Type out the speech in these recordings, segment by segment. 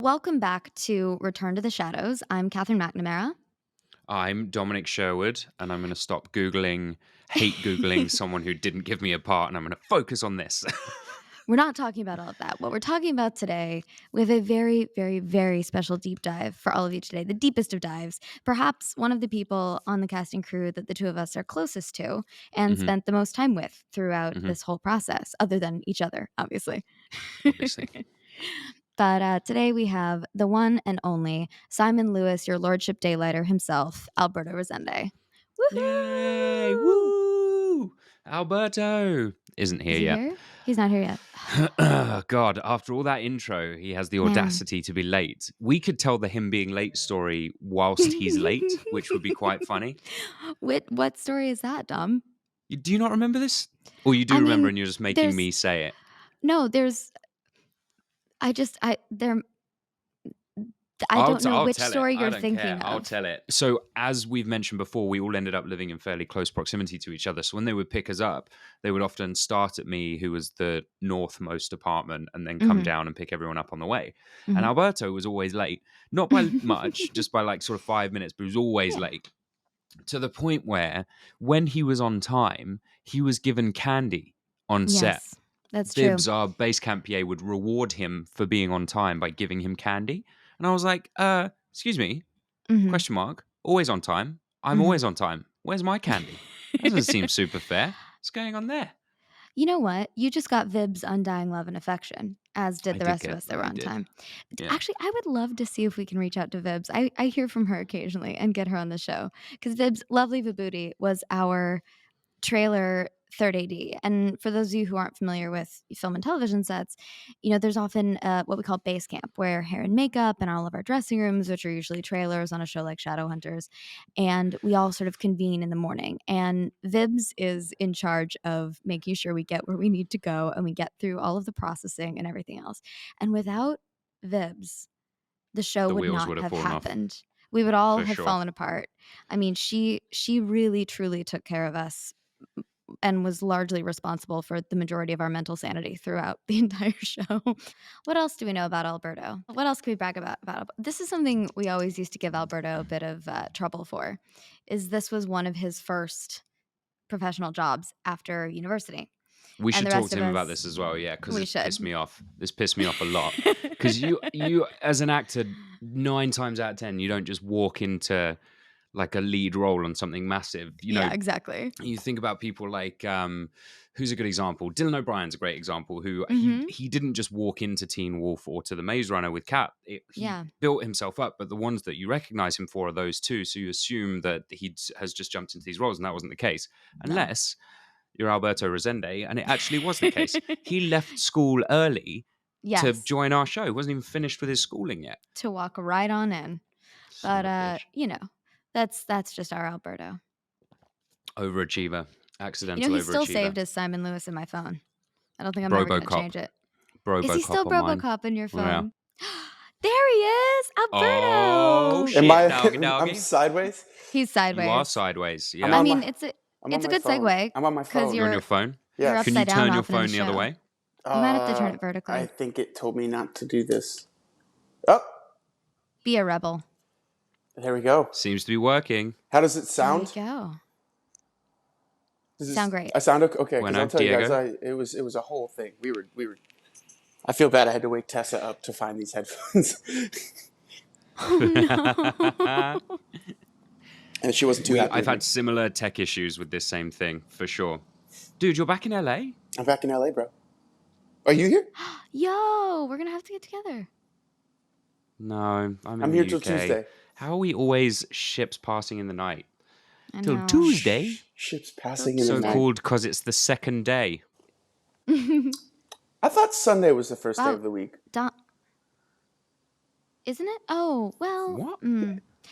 Welcome back to Return to the Shadows. I'm Catherine McNamara. I'm Dominic Sherwood, and I'm going to stop hate Googling someone who didn't give me a part, and I'm going to focus on this. We're not talking about all of that. What we're talking about today, we have a very, very, very special deep dive for all of you today, the deepest of dives. Perhaps one of the people on the casting crew that the two of us are closest to and Mhm. spent the most time with throughout Mhm. this whole process, other than each other, obviously. Obviously. But today we have the one and only Simon Lewis, your Lordship Daylighter himself, Alberto Rosende. Yay! Woohoo! Woo! Alberto isn't here Is he yet. here? He's not here yet. God, after all that intro, he has the Man. audacity to be late. We could tell the him being late story whilst he's late, which would be quite funny. What story is that, Dom? Do you not remember this? Or you do I remember mean, and you're just making me say it? No, I don't know which story you're thinking of. I'll tell it. So, as we've mentioned before, we all ended up living in fairly close proximity to each other. So, when they would pick us up, they would often start at me, who was the northmost apartment, and then come down and pick everyone up on the way. And Alberto was always late, not by much, just by like sort of 5 minutes, but he was always late. To the point where, when he was on time, he was given candy on set. Yes, that's Bibbs, true. our base camp PA, would reward him for being on time by giving him candy. And I was like, excuse me, question mark, always on time. I'm always on time. Where's my candy? That doesn't seem super fair. What's going on there? You know what? You just got Vib's undying love and affection, as did the rest of us that were on time. Yeah. Actually, I would love to see if we can reach out to Vibs. I hear from her occasionally and get her on the show. Because Vibs, lovely Vibooty, was our trailer third AD. And for those of you who aren't familiar with film and television sets, there's often what we call base camp, where hair and makeup and all of our dressing rooms, which are usually trailers on a show like Shadowhunters, and we all sort of convene in the morning. And Vibs is in charge of making sure we get where we need to go and we get through all of the processing and everything else. And without Vibs, the show would not have happened. We would all have fallen apart. I mean, she really, truly took care of us and was largely responsible for the majority of our mental sanity throughout the entire show. What else do we know about Alberto? What else can we brag about? This is something we always used to give Alberto a bit of trouble for, is this was one of his first professional jobs after university. We should talk to him about this as well, yeah, because it pissed me off. This pissed me off a lot. Because you, as an actor, 9 times out of 10, you don't just walk into like a lead role on something massive. Yeah, exactly. You think about people like, who's a good example? Dylan O'Brien's a great example, who he didn't just walk into Teen Wolf or to The Maze Runner with Kat. He built himself up, but the ones that you recognize him for are those two. So you assume that he has just jumped into these roles, and that wasn't the case. Unless you're Alberto Rosende, and it actually was the case. He left school early to join our show. He wasn't even finished with his schooling yet. To walk right on in. But, that's just our Alberto. Overachiever. Accidental he's overachiever. Still saved as Simon Lewis in my phone. I don't think I'm ever going to change it. Is he still Robocop in your phone? Yeah. There he is! Alberto! Oh, shit, I'm sideways? He's sideways. You are sideways, yeah. I mean, it's a good segue. I'm on my phone. You're on your phone? Yeah. You're upside down. Can you turn your phone the other way? You might have to turn it vertically. I think it told me not to do this. Oh! Be a rebel. There we go. Seems to be working. How does it sound? There you go. Sound great. I sound okay. Because I'll tell you guys, it was a whole thing. We were. I feel bad. I had to wake Tessa up to find these headphones. Oh, no. And she wasn't too happy. I've had similar tech issues with this same thing, for sure. Dude, you're back in LA? I'm back in LA, bro. Are you here? Yo, we're gonna have to get together. No, I'm here till Tuesday. How are we always ships passing in the night? Till Tuesday? Ships passing in the night. So called because it's the second day. I thought Sunday was the first day of the week. Isn't it? Oh, well. What?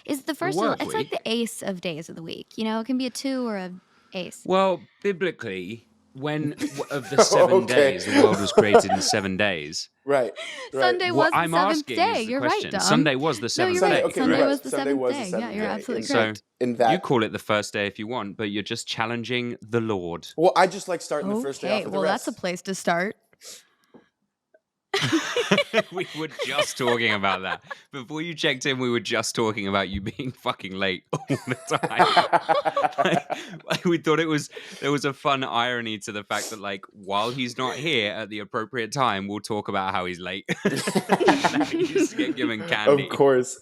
Is the first one? It's like the ace of days of the week. It can be a 2 or a ace. Well, biblically, when of the 7 days, the world was created in 7 days. Right. Sunday was the seventh day. You're right, Dom. Sunday was the seventh day. Okay, Sunday was the seventh day. Yeah, you're absolutely correct. So you call it the first day if you want, but you're just challenging the Lord. Well, I just like starting the first day off with the rest. Well, that's a place to start. We were just talking about that. Before you checked in, we were just talking about you being fucking late all the time. We thought there was a fun irony to the fact that, like, while he's not here at the appropriate time, we'll talk about how he's late. And he used to get given candy. Of course.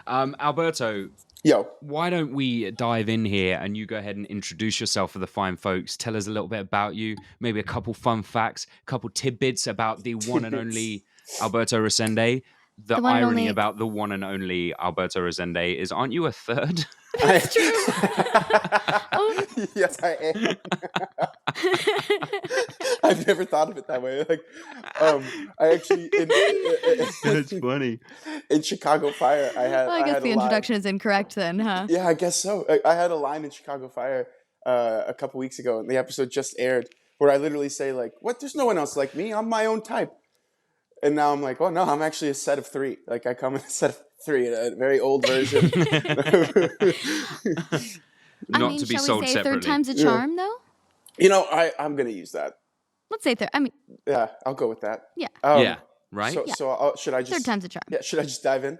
Alberto, yo, why don't we dive in here and you go ahead and introduce yourself for the fine folks. Tell us a little bit about you, maybe a couple fun facts, a couple tidbits about the one and only Alberto Rosende. The irony about the one and only Alberto Rosende is, aren't you a third? That's true. Yes, I am. I've never thought of it that way. Like, I actually, That's funny. In Chicago Fire, I guess the introduction is incorrect then, huh? Yeah, I guess so. I had a line in Chicago Fire a couple weeks ago, and the episode just aired, where I literally say, like, "What? There's no one else like me. I'm my own type." And now I'm like, "Oh no, I'm actually a set of three. Like, I come in a set of three, a very old version." Not to be sold we say separately. Third time's a charm, though? You know, I'm gonna use that. Let's say third. Yeah, I'll go with that. Yeah. Yeah. Right. So should I just third time's a charm? Yeah. Should I just dive in?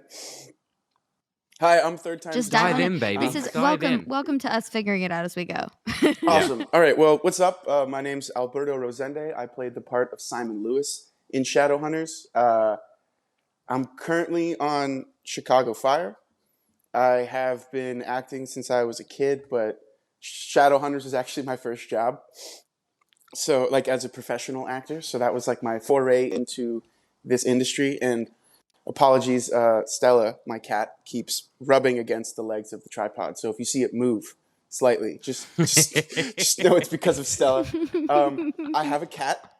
Hi, I'm third time. Just dive in, baby. This is welcome to us figuring it out as we go. Awesome. Yeah. All right. Well, what's up? My name's Alberto Rosende. I played the part of Simon Lewis in Shadowhunters. I'm currently on Chicago Fire. I have been acting since I was a kid, but Shadowhunters was actually my first job. So, like, as a professional actor. So that was like my foray into this industry. And apologies, Stella, my cat, keeps rubbing against the legs of the tripod. So if you see it move slightly, just know it's because of Stella. I have a cat.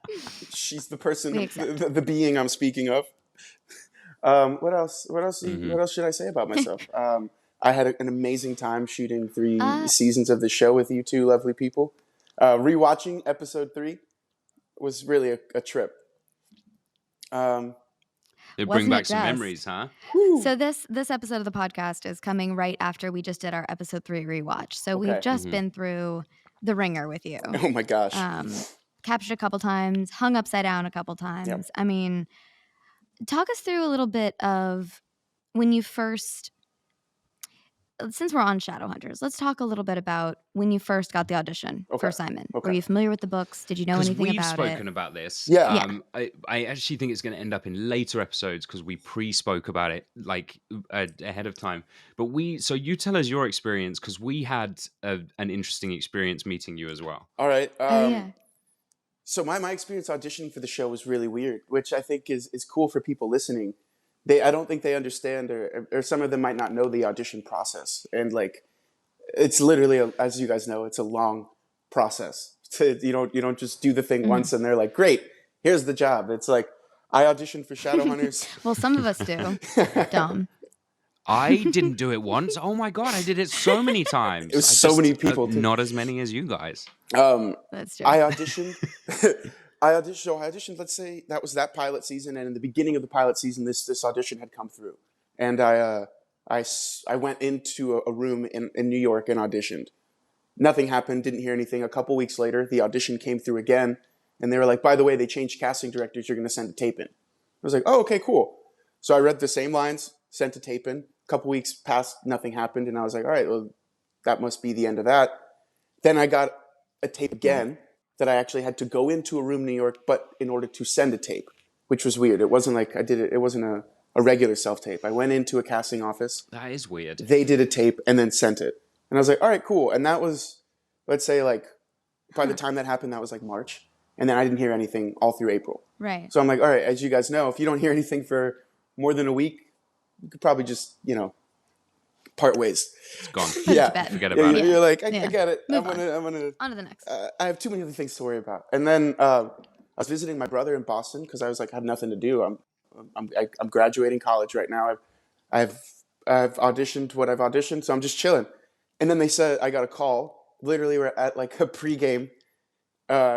She's the person, the being I'm speaking of. What else? What else should I say about myself? I had an amazing time shooting 3 seasons of the show with you two lovely people. Rewatching episode 3 was really a trip. It bring back some memories, huh? So this episode of the podcast is coming right after we just did our episode 3 rewatch. So we've just been through the ringer with you. Oh my gosh. Captured a couple times, hung upside down a couple times. Yep. I mean, talk us through a little bit of when you first, since we're on Shadowhunters, let's talk a little bit about when you first got the audition for Simon. Were you familiar with the books? Did you know anything about it? We've spoken about this. Yeah. I actually think it's going to end up in later episodes because we pre-spoke about it like ahead of time. But so you tell us your experience because we had an interesting experience meeting you as well. All right. So my experience auditioning for the show was really weird, which I think is cool for people listening. I don't think they understand, or some of them might not know the audition process. And like, it's literally, as you guys know, it's a long process. You don't just do the thing once and they're like, great, here's the job. It's like, I auditioned for Shadowhunters. Well, some of us do. Dumb. I didn't do it once. Oh my God, I did it so many times. It was so many people. Not as many as you guys. That's true. I auditioned. Let's say that was that pilot season, and in the beginning of the pilot season, this audition had come through, and I went into a room in New York and auditioned. Nothing happened. Didn't hear anything. A couple weeks later, the audition came through again, and they were like, "By the way, they changed casting directors. You're going to send a tape in." I was like, "Oh, okay, cool." So I read the same lines, sent a tape in. A couple weeks passed, nothing happened, and I was like, "All right, well, that must be the end of that." Then I got a tape again that I actually had to go into a room in New York, but in order to send a tape, which was weird. It wasn't like I did it. It wasn't a regular self-tape. I went into a casting office. That is weird. They did a tape and then sent it. And I was like, all right, cool. And that was, let's say like, by the time that happened, that was like March. And then I didn't hear anything all through April. Right. So I'm like, all right, as you guys know, if you don't hear anything for more than a week, you could probably just, part ways. It's gone. Forget about it. You're like, I get it. I'm gonna on to the next. I have too many other things to worry about. And then I was visiting my brother in Boston because I was like, I have nothing to do. I'm graduating college right now. I've auditioned what I've auditioned, so I'm just chilling. And then they said I got a call. Literally, we're at like a pregame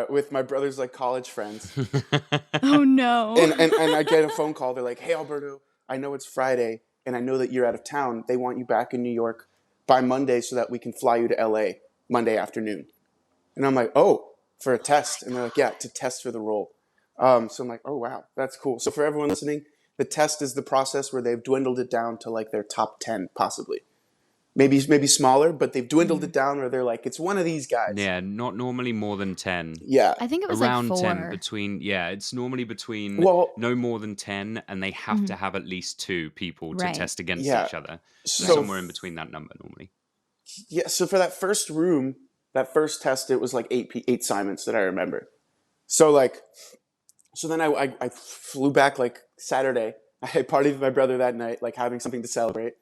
with my brother's like college friends. Oh no! And I get a phone call. They're like, "Hey Alberto, I know it's Friday, and I know that you're out of town. They want you back in New York by Monday so that we can fly you to LA Monday afternoon." And I'm like, "Oh, for a test?" And they're like, "Yeah, to test for the role." So I'm like, oh wow, that's cool. So for everyone listening, the test is the process where they've dwindled it down to like their top 10, possibly. Maybe smaller, but they've dwindled it down where they're like, it's one of these guys. Yeah, not normally more than 10. Yeah. I think it was Around like 10 4. between, yeah, it's normally between Well, no more than 10, and they have to have at least 2 people to Right. test against yeah. each other. So Somewhere in between that number normally. yeah, so for that first room, that first test, it was like eight Simons that I remember. So like, so then I flew back like Saturday. I partied with my brother that night, like having something to celebrate.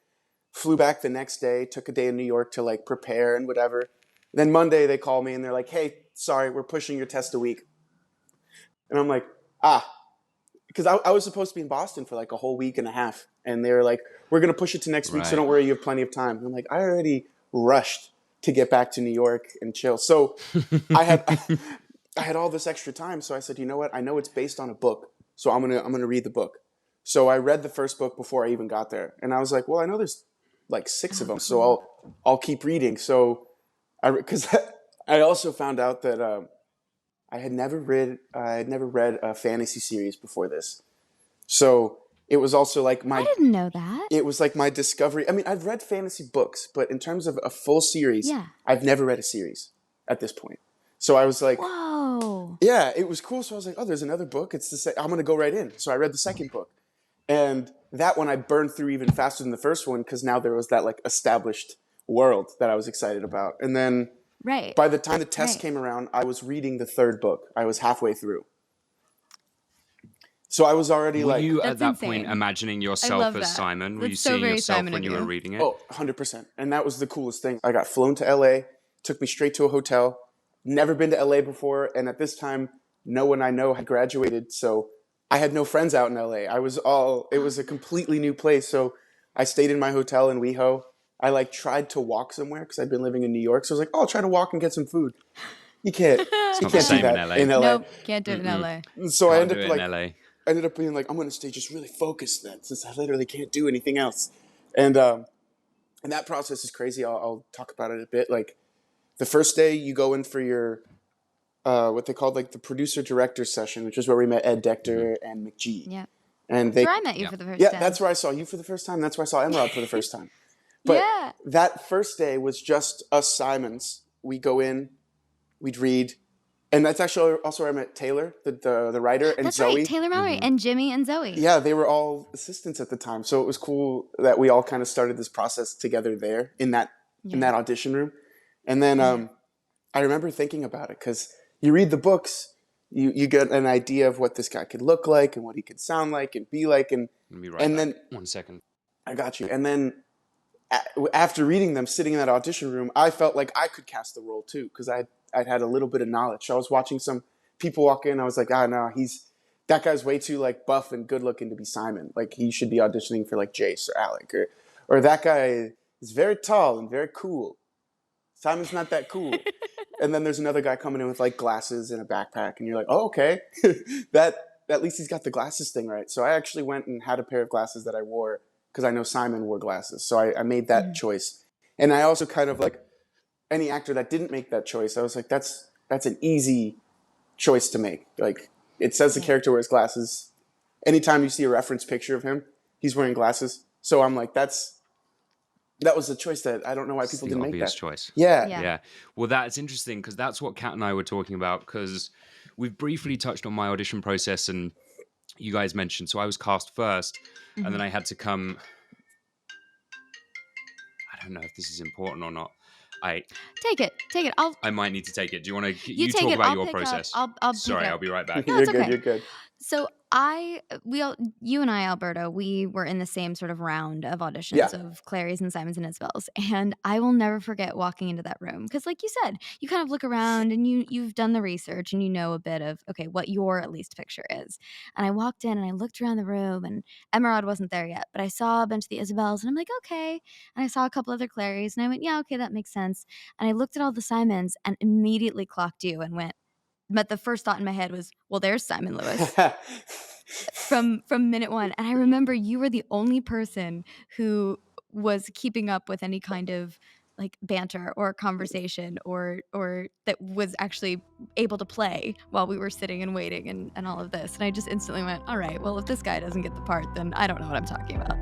Flew back the next day, took a day in New York to like prepare and whatever. Then Monday they call me and they're like, hey, sorry, we're pushing your test a week. And I'm like, because I was supposed to be in Boston for like a whole week and a half. And they were like, we're going to push it to next week, so Right. don't worry, you have plenty of time. And I'm like, I already rushed to get back to New York and chill. So I had all this extra time. So I said, you know what? I know it's based on a book, so I'm gonna read the book. So I read the first book before I even got there. And I was like, well, I know there's like 6 of them, so I'll keep reading. So because I also found out that I had never read a fantasy series before this. So it was also like I didn't know that. it was like my discovery. I mean, I've read fantasy books, but in terms of a full series, Yeah. I've never read a series at this point. So I was like, Whoa. yeah, it was cool. So I was like, oh, there's another book. It's the I'm going to go right in. So I read the second book. And that one I burned through even faster than the first one because now there was that like established world that I was excited about. And then Right. by the time the test Right. came around, I was reading the third book. I was halfway through. So I was already Were like, you at That's that insane. point imagining I yourself love as that. Simon? Were you That's so seeing very yourself Simon when of you were you. reading it? oh, 100%. And that was the coolest thing. I got flown to LA, took me straight to a hotel. Never been to LA before. And at this time, no one I know had graduated. So I had no friends out in LA. It was a completely new place. So I stayed in my hotel in WeHo. I like tried to walk somewhere because I'd been living in New York. So I was like, oh, I'll try to walk and get some food. You can't, It's you not the can't do same in that LA. in LA. Nope, can't do it in LA. So Can't do it in LA. I ended up being like, I'm going to stay just really focused then, since I literally can't do anything else. And that process is crazy. I'll talk about it a bit. Like the first day you go in for your, what they called like the producer director session, which is where we met Ed Decter and McGee. Yeah. And That's where I met you for the first time. that's where I saw you for the first time. That's where I saw Emerald for the first time. But Yeah. that first day was just us Simons. We go in, we'd read. And that's actually also where I met Taylor, the writer, and That's Zoe. right. Taylor Mallory and Jimmy and Zoe. Yeah, they were all assistants at the time. So it was cool that we all kind of started this process together there in that audition room. And then I remember thinking about it because you read the books, you get an idea of what this guy could look like and what he could sound like and be like. And Let me write then 1 second. I got you. And then after reading them, sitting in that audition room, I felt like I could cast the role too because I'd had a little bit of knowledge. So I was watching some people walk in. I was like, no, that guy's way too like buff and good looking to be Simon. Like he should be auditioning for like Jace or Alec or that guy is very tall and very cool. Simon's not that cool. And then there's another guy coming in with like glasses and a backpack, and you're like, oh, okay, that at least he's got the glasses thing right. So I actually went and had a pair of glasses that I wore because I know Simon wore glasses. So I made that choice. And I also kind of like any actor that didn't make that choice, I was like, that's an easy choice to make. Like it says the character wears glasses. Anytime you see a reference picture of him, he's wearing glasses. So I'm like, that was a choice that I don't know why people didn't make that. Obvious choice. Yeah. Well, that's interesting because that's what Kat and I were talking about because we've briefly touched on my audition process and you guys mentioned. So I was cast first and then I had to come. I don't know if this is important or not. Take it. I might need to take it. Do you want to You talk take it. about I'll your pick process? up. I'll Sorry, pick up. I'll be right back. No, it's okay. You're good. So you and I, Alberto, we were in the same sort of round of auditions of Clary's and Simon's and Isabel's. And I will never forget walking into that room. Because like you said, you kind of look around and you've done the research and you know a bit of, okay, what your at least picture is. And I walked in and I looked around the room and Emerald wasn't there yet. But I saw a bunch of the Isabels and I'm like, okay. And I saw a couple other Clarys and I went, yeah, okay, that makes sense. And I looked at all the Simons and immediately clocked you and went, but the first thought in my head was, well, there's Simon Lewis from minute one. And I remember you were the only person who was keeping up with any kind of like banter or conversation or that was actually able to play while we were sitting and waiting and all of this. And I just instantly went, all right, well, if this guy doesn't get the part, then I don't know what I'm talking about.